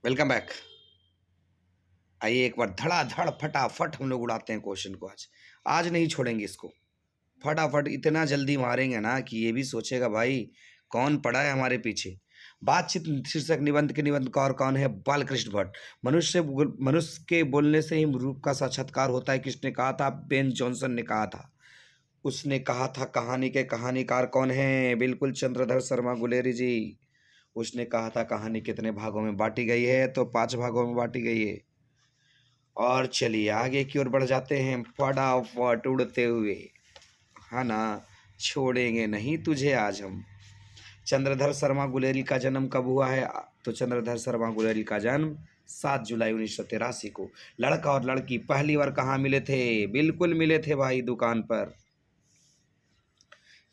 Welcome back. आइए एक बार धड़ाधड़ फटाफट हम लोग उड़ाते हैं क्वेश्चन को। आज आज नहीं छोड़ेंगे इसको। फटाफट इतना जल्दी मारेंगे ना कि ये भी सोचेगा भाई कौन पड़ा है हमारे पीछे। बातचीत शीर्षक निबंध के निबंधकार कौन है? बालकृष्ण भट्ट। मनुष्य के बोलने से ही रूप का साक्षात्कार होता है, किसने कहा था? बेन जॉनसन ने कहा था। उसने कहा था कहानी के कहानीकार कौन है? बिल्कुल चंद्रधर शर्मा गुलेरी जी। उसने कहा था कहानी कितने भागों में बांटी गई है? तो 5 भागों में बांटी गई है। और चलिए आगे की ओर बढ़ जाते हैं फटाफट उड़ते हुए, है ना। छोड़ेंगे नहीं तुझे आज हम। चंद्रधर शर्मा गुलेरी का जन्म कब हुआ है? तो चंद्रधर शर्मा गुलेरी का जन्म 7 जुलाई 1983 को। लड़का और लड़की पहली बार कहाँ मिले थे? बिल्कुल मिले थे भाई, दुकान पर।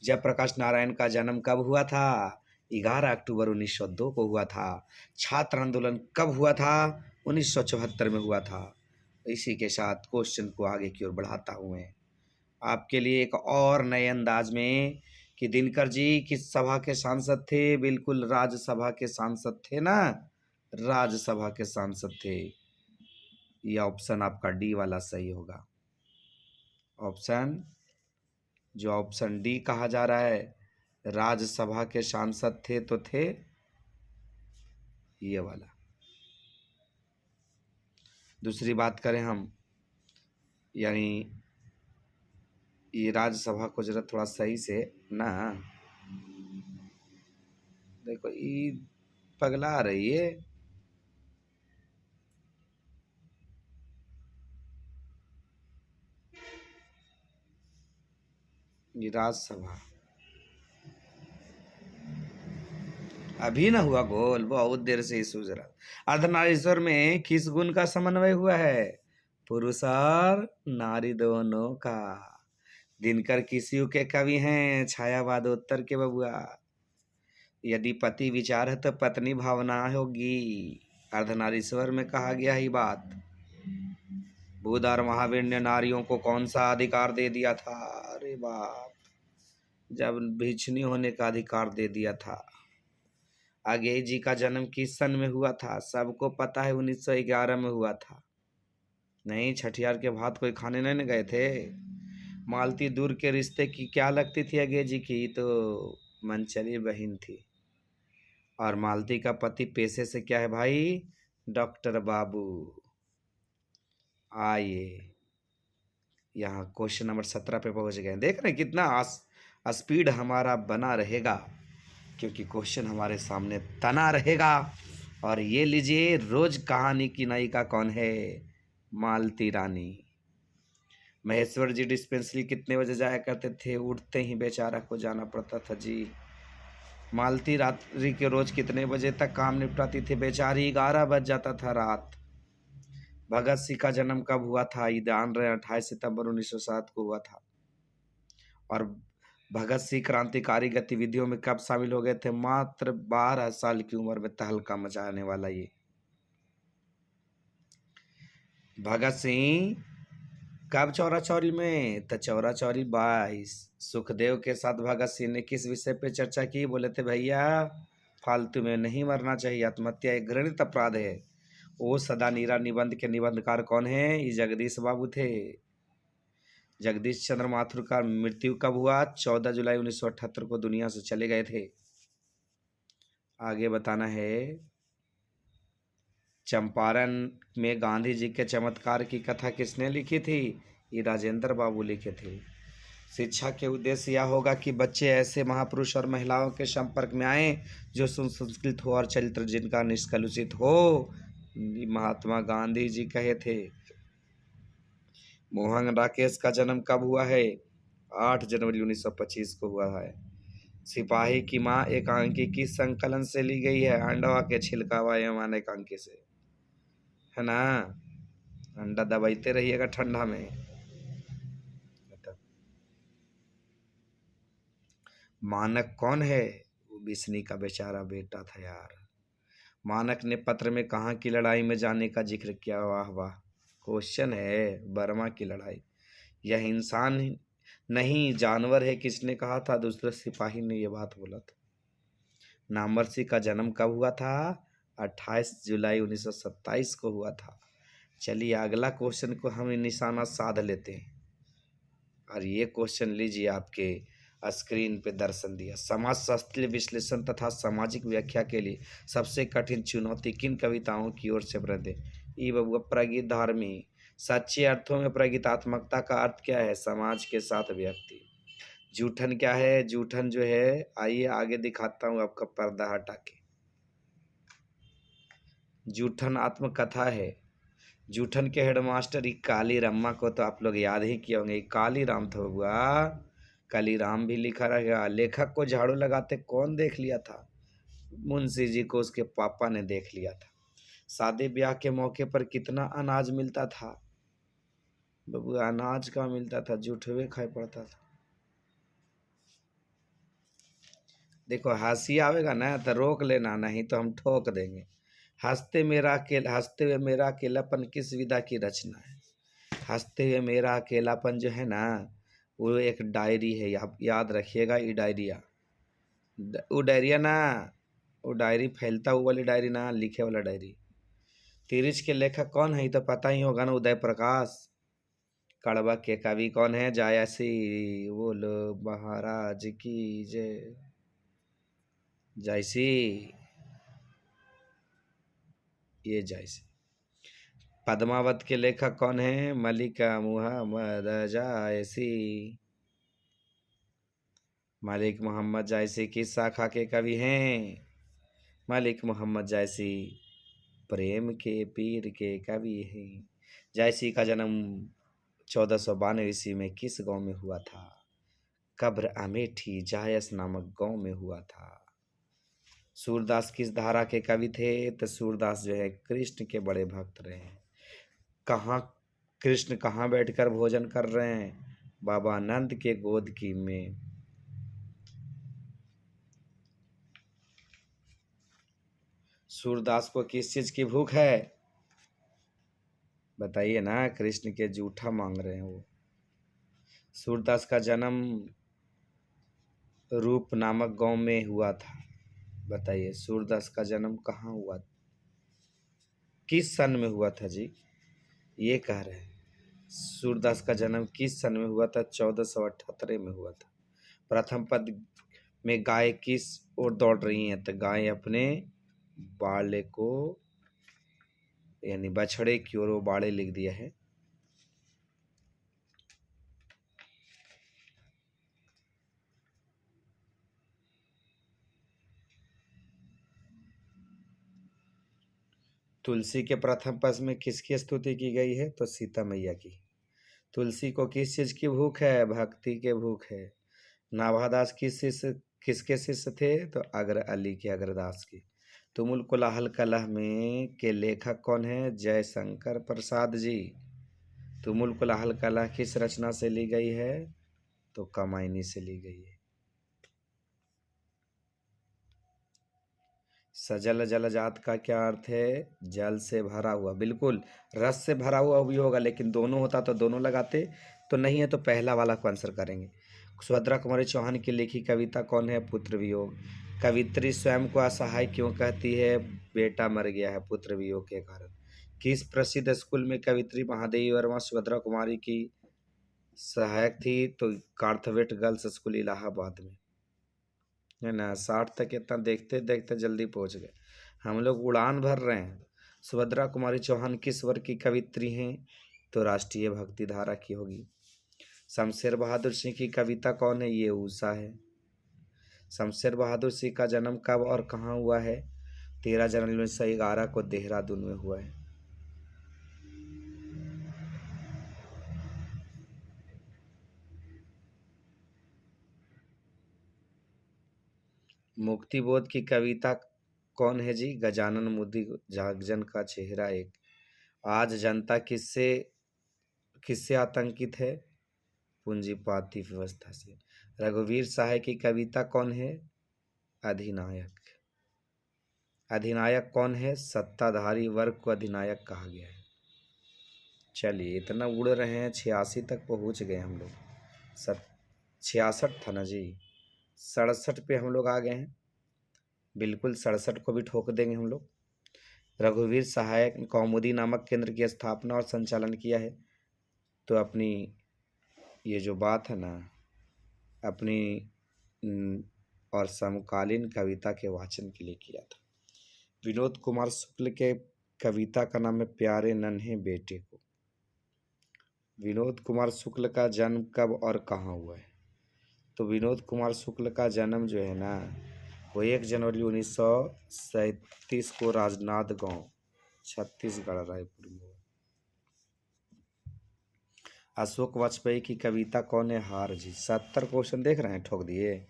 जयप्रकाश नारायण का जन्म कब हुआ था? 11 अक्टूबर 1902 को हुआ था। छात्र आंदोलन कब हुआ था? 1974 में हुआ था। इसी के साथ क्वेश्चन को आगे की ओर बढ़ाता हूँ मैं आपके लिए एक और नए अंदाज में कि दिनकर जी किस सभा के सांसद थे? बिल्कुल राज्यसभा के सांसद थे ना, राज्यसभा के सांसद थे। यह ऑप्शन आपका डी वाला सही होगा। ऑप्शन जो ऑप्शन डी कहा जा रहा है, राज्यसभा के सांसद थे तो थे ये वाला। दूसरी बात करें हम, यानी ये राज्यसभा को जरा थोड़ा सही से ना देखो, ये पगला रही है। ये राज्यसभा अभी ना हुआ गोल, बहुत देर से ही सूझ रहा। अर्धनारीश्वर में किस गुण का समन्वय हुआ है? पुरुष और नारी दोनों का। दिनकर किस युग के कवि हैं? छायावादोत्तर के बबुआ। यदि पति विचार है तो पत्नी भावना होगी। अर्धनारीश्वर में कहा गया ही बात। बुध और महावीर ने नारियों को कौन सा अधिकार दे दिया था? अरे बाप, जब भिक्षुणी होने का अधिकार दे दिया था। आगे जी का जन्म किस सन में हुआ था? सबको पता है 1911 में हुआ था। नहीं, छठियार के भात कोई खाने नहीं गए थे। मालती दूर के रिश्ते की क्या लगती थी आगे जी की? तो मनचली बहन थी। और मालती का पति पेशे से क्या है भाई? डॉक्टर बाबू। आइए यहाँ क्वेश्चन नंबर 17 पे पहुंच गए। देख रहे हैं कितना स्पीड हमारा बना रहेगा, क्योंकि क्वेश्चन हमारे सामने तना रहेगा। और ये लीजिए, रोज कहानी की नायिका कौन है? मालती रानी। महेश्वर जी डिस्पेंसरी कितने बजे जाया करते थे? उठते ही बेचारा को जाना पड़ता था जी। मालती रात्रि के रोज कितने बजे तक काम निपटाती थी बेचारी? 11 बज जाता था रात। भगत सिंह का जन्म कब हुआ था? ये ध्यान रहे, 28 सितंबर 1907 को हुआ था। और भगत सिंह क्रांतिकारी गतिविधियों में कब शामिल हो गए थे? मात्र 12 साल की उम्र में तहलका मचाने वाला ये भगत सिंह कब चौरा चौरी में? तो चौरा चौरी 22। सुखदेव के साथ भगत सिंह ने किस विषय पे चर्चा की? बोले थे भैया फालतू में नहीं मरना चाहिए, आत्महत्या एक घृणित अपराध है। ओ सदा नीरा निबंध के निबंधकार कौन है? ये जगदीश बाबू थे। जगदीश चंद्र माथुर का मृत्यु कब हुआ? 14 जुलाई 1978 को दुनिया से चले गए थे। आगे बताना है, चंपारण में गांधी जी के चमत्कार की कथा किसने लिखी थी? ये राजेंद्र बाबू लिखे थे। शिक्षा के उद्देश्य यह होगा कि बच्चे ऐसे महापुरुष और महिलाओं के संपर्क में आए जो सुसंस्कृत हो और चरित्र जिनका निष्कलुषित हो। महात्मा गांधी जी कहे थे। मोहन राकेश का जन्म कब हुआ है? 8 जनवरी 1925 को हुआ है। सिपाही की माँ एकांकी किस संकलन से ली गई है? अंडवा के छिलका व एवं एकांकी से, है ना। अंडा दबाते रहिएगा ठंडा में। मानक कौन है? वो बिस्नी का बेचारा बेटा था यार। मानक ने पत्र में कहाँ की लड़ाई में जाने का जिक्र किया? वाह वाह, क्वेश्चन है। बर्मा की लड़ाई। यह इंसान नहीं जानवर है, किसने कहा था? दूसरे सिपाही ने यह बात बोला था। नामवरसी का जन्म कब हुआ था? 28 जुलाई 1927 को हुआ था। चलिए अगला क्वेश्चन को हम निशाना साध लेते हैं। और ये क्वेश्चन लीजिए, आपके स्क्रीन पे दर्शन दिया। समाज शास्त्रीय विश्लेषण तथा सामाजिक व्याख्या के लिए सबसे कठिन चुनौती किन कविताओं की ओर से प्रदे ई बबुआ प्रगीत धार्मी। सच्चे अर्थों में प्रगीतात्मकता का अर्थ क्या है? समाज के साथ व्यक्ति। जूठन क्या है? जूठन जो है, आइए आगे दिखाता हूँ आपका पर्दा हटा के। जूठन आत्मकथा है। जूठन के हेडमास्टर काली रम्मा को तो आप लोग याद ही किए होंगे। काली राम था बबुआ, काली राम भी लिखा रहेगा। लेखक को झाड़ू लगाते कौन देख लिया था? मुंशी जी को उसके पापा ने देख लिया था। शादी ब्याह के मौके पर कितना अनाज मिलता था बबुआ? अनाज का मिलता था, जूठवे खाए पड़ता था। देखो हंसी आवेगा ना तो रोक लेना, नहीं तो हम ठोक देंगे। हंसते हुए मेरा अकेलापन किस विधा की रचना है? हंसते हुए मेरा अकेलापन जो है ना, वो एक डायरी है। आप याद रखिएगा, ये डायरिया, वो डायरिया ना, वो डायरी फैलता हुआ वाली डायरी ना, लिखे वाला डायरी। तिरिच के लेखक कौन है? ये तो पता ही होगा ना, उदय प्रकाश। कड़वा के कवि कौन है? जायसी बोलो महाराज की जय। जैसी, ये जैसी। पद्मावत के लेखक कौन है? मलिका मुहम्मद जायसी। मलिक मोहम्मद जायसी किस शाखा के कवि हैं? मलिक मोहम्मद जायसी प्रेम के पीर के कवि हैं। जायसी का जन्म 1492 ईस्वी में किस गांव में हुआ था? कब्र अमेठी जायस नामक गांव में हुआ था। सूरदास किस धारा के कवि थे? तो सूरदास जो है कृष्ण के बड़े भक्त रहे हैं। कहाँ कृष्ण कहाँ बैठकर भोजन कर रहे हैं? बाबा नंद के गोद की में। सूरदास को किस चीज की भूख है? बताइए ना, कृष्ण के जूठा मांग रहे हैं वो। सूरदास का जन्म रूप नामक गांव में हुआ था। बताइए सूरदास का जन्म कहाँ हुआ, किस सन में हुआ था जी? ये कह रहे हैं सूरदास का जन्म किस सन में हुआ था? 1478 में हुआ था। प्रथम पद में गाय किस ओर दौड़ रही हैं? तो गाय अपने बाड़े को, यानी बछड़े की ओर वो बाड़े लिख दिया है। तुलसी के प्रथम पद में किसकी स्तुति की गई है? तो सीता मैया की। तुलसी को किस चीज की भूख है? भक्ति के भूख है। नाभादास किसके शिष्य थे? तो अग्र अली के, अग्रदास की। तुमुल कोलाहल कलह में के लेखक कौन है? जयशंकर प्रसाद जी। तुमुल कोलाहल कलह किस रचना से ली गई है? तो कामायनी से ली गई है। सजल जलजात का क्या अर्थ है? जल से भरा हुआ। बिल्कुल, रस से भरा हुआ भी होगा, लेकिन दोनों होता तो दोनों लगाते, तो नहीं है तो पहला वाला को आंसर करेंगे। सुभद्रा कुमारी चौहान की लिखी कविता कौन है? पुत्र वियोग। कवित्री स्वयं को असहाय क्यों कहती है? बेटा मर गया है पुत्र वियोग के कारण। किस प्रसिद्ध स्कूल में कवित्री महादेवी वर्मा सुभद्रा कुमारी की सहायक थी? तो कार्थवेट गर्ल्स स्कूल इलाहाबाद में, है ना। 60 तक इतना देखते देखते जल्दी पहुंच गए। हम लोग उड़ान भर रहे हैं। सुभद्रा कुमारी चौहान किस वर्ग की कवित्री हैं? तो राष्ट्रीय भक्ति धारा की होगी। शमशेर बहादुर सिंह की कविता कौन है? ये उषा है। शमशेर बहादुर सिंह का जन्म कब और कहाँ हुआ है? 13 जनवरी 1911 को देहरादून में हुआ है। मुक्तिबोध की कविता कौन है जी? गजानन मुदी जागजन का चेहरा एक। आज जनता किससे किससे आतंकित है? पूंजीवादी व्यवस्था से। रघुवीर सहाय की कविता कौन है? अधिनायक। अधिनायक कौन है? सत्ताधारी वर्ग को अधिनायक कहा गया है। चलिए इतना उड़ रहे हैं, 86 तक पहुंच गए हम लोग। 66 था ना जी, 67 पे हम लोग आ गए हैं। बिल्कुल 67 को भी ठोक देंगे हम लोग। रघुवीर सहायक कौमुदी नामक केंद्र की स्थापना और संचालन किया है? तो अपनी ये जो बात है ना, अपनी और समकालीन कविता के वाचन के लिए किया था। विनोद कुमार शुक्ल के कविता का नाम है प्यारे नन्हे बेटे को। विनोद कुमार शुक्ल का जन्म कब और कहाँ हुआ है? तो विनोद कुमार शुक्ल का जन्म जो है ना, वो 1 जनवरी 1937 को राजनांद गांव, छत्तीसगढ़, रायपुर में हुआ। अशोक वाजपेयी की कविता कौन है? हार जी। 70 क्वेश्चन देख रहे हैं, ठोक दिए।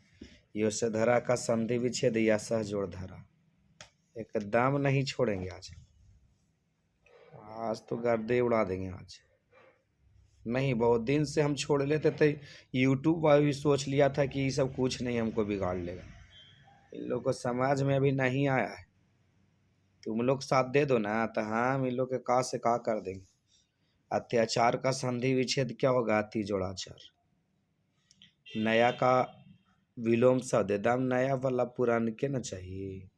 यशोधरा का संधि विच्छेद या सहजोड़ धरा? एकदम नहीं छोड़ेंगे आज। आज तो गर्दे उड़ा देंगे आज। नहीं, बहुत दिन से हम छोड़ लेते थे। यूट्यूब पर भी सोच लिया था कि ये सब कुछ नहीं हमको बिगाड़ लेगा। इन लोग को समाज में अभी नहीं आया है। तुम लोग साथ दे दो ना, तो हम इन लोग के का से का कर देंगे। अत्याचार का संधि विच्छेद क्या होगा? अति जोड़ाचार। नया का विलोम शब्द, एकदम नया वाला पुरान के ना चाहिए।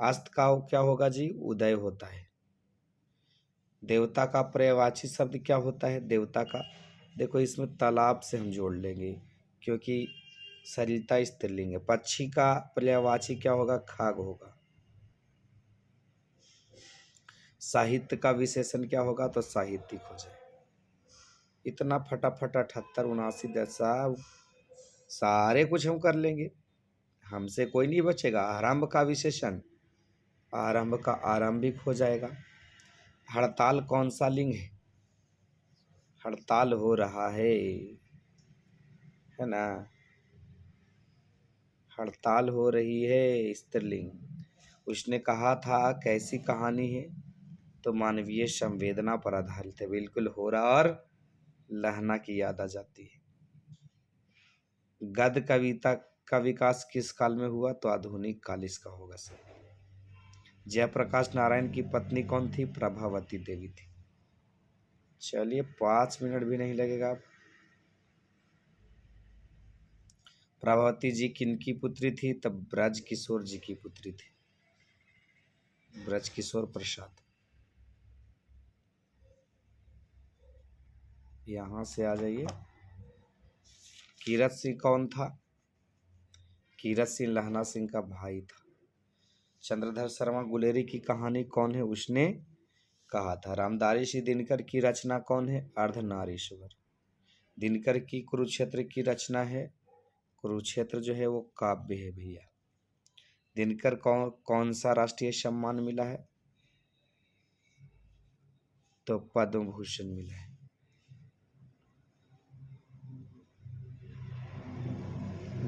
अस्त का क्या होगा जी? उदय होता है। देवता का पर्यायवाची शब्द क्या होता है? देवता का, देखो इसमें तालाब से हम जोड़ लेंगे क्योंकि सरिता स्त्रीलिंग है। पक्षी का पर्यायवाची क्या होगा? खाग होगा। साहित्य का विशेषण क्या होगा? तो साहित्यिक हो जाए। इतना फटाफट 78 79 दशा सारे कुछ हम कर लेंगे, हमसे कोई नहीं बचेगा। आरंभ का विशेषण, आरंभ का आरंभिक हो जाएगा। हड़ताल कौन सा लिंग है? हड़ताल हो रहा है ना? हड़ताल हो रही है, स्त्रीलिंग। उसने कहा था कैसी कहानी है? तो मानवीय संवेदना पर आधारित है। बिल्कुल हो रहा और लहना की याद आ जाती है। गद्य कविता का विकास किस काल में हुआ? तो आधुनिक काल इसका होगा सर। जयप्रकाश नारायण की पत्नी कौन थी? प्रभावती देवी थी। चलिए 5 मिनट भी नहीं लगेगा। प्रभावती जी किनकी पुत्री थी? तब ब्रज किशोर जी की पुत्री थी, ब्रज किशोर प्रसाद। यहां से आ जाइए। कीरत सिंह कौन था? कीरत सिंह लहना सिंह का भाई था। चंद्रधर शर्मा गुलेरी की कहानी कौन है? उसने कहा था। रामधारी सिंह दिनकर की रचना कौन है? अर्धनारीश्वर। दिनकर की कुरुक्षेत्र की रचना है, कुरुक्षेत्र जो है वो काव्य है भैया। दिनकर कौन सा राष्ट्रीय सम्मान मिला है? तो पद्म भूषण मिला है।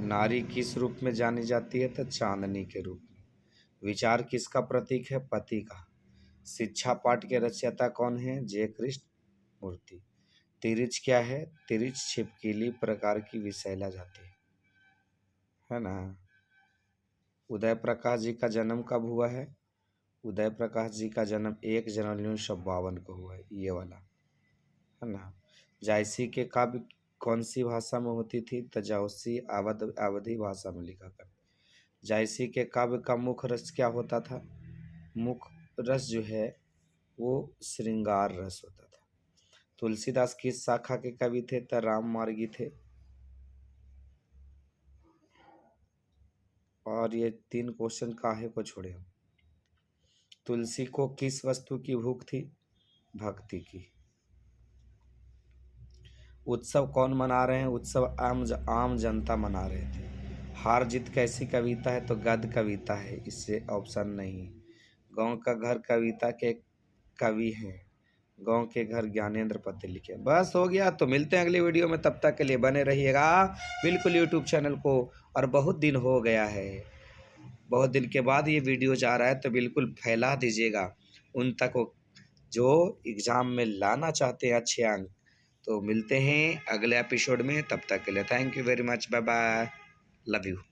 नारी किस रूप में जानी जाती है? तो चांदनी के रूप में। विचार किसका प्रतीक है? पति का। शिक्षा पाठ के रचयिता कौन है? जय कृष्ण मूर्ति। तिरछ क्या है? तिरछ छिपकली प्रकार की विषैला जाती है ना? उदय प्रकाश जी का जन्म कब हुआ है? उदय प्रकाश जी का जन्म 1 जनवरी 1952 को हुआ है, ये वाला है ना? जायसी के काव्य कौन सी भाषा में होती थी? तो जायसी अवधी भाषा में लिखा कर। जायसी के काव्य का मुख्य रस क्या होता था? मुख्य रस जो है वो श्रृंगार रस होता था। तुलसीदास किस शाखा के कवि थे? तो राम मार्गी थे। और ये 3 क्वेश्चन काहे को छोड़े हम। तुलसी को किस वस्तु की भूख थी? भक्ति की। उत्सव कौन मना रहे हैं? उत्सव आम जनता मना रहे थे। हार जीत कैसी कविता है? तो गद्य कविता है, इससे ऑप्शन नहीं। गांव का घर कविता के कवि हैं, गांव के घर ज्ञानेंद्र पति लिखे। बस हो गया, तो मिलते हैं अगली वीडियो में। तब तक के लिए बने रहिएगा बिल्कुल यूट्यूब चैनल को। और बहुत दिन हो गया है, बहुत दिन के बाद ये वीडियो जा रहा है, तो बिल्कुल फैला दीजिएगा उन तक जो एग्ज़ाम में लाना चाहते हैं अच्छे अंक। तो मिलते हैं अगले एपिसोड में, तब तक के लिए thank you very much, bye bye, love you.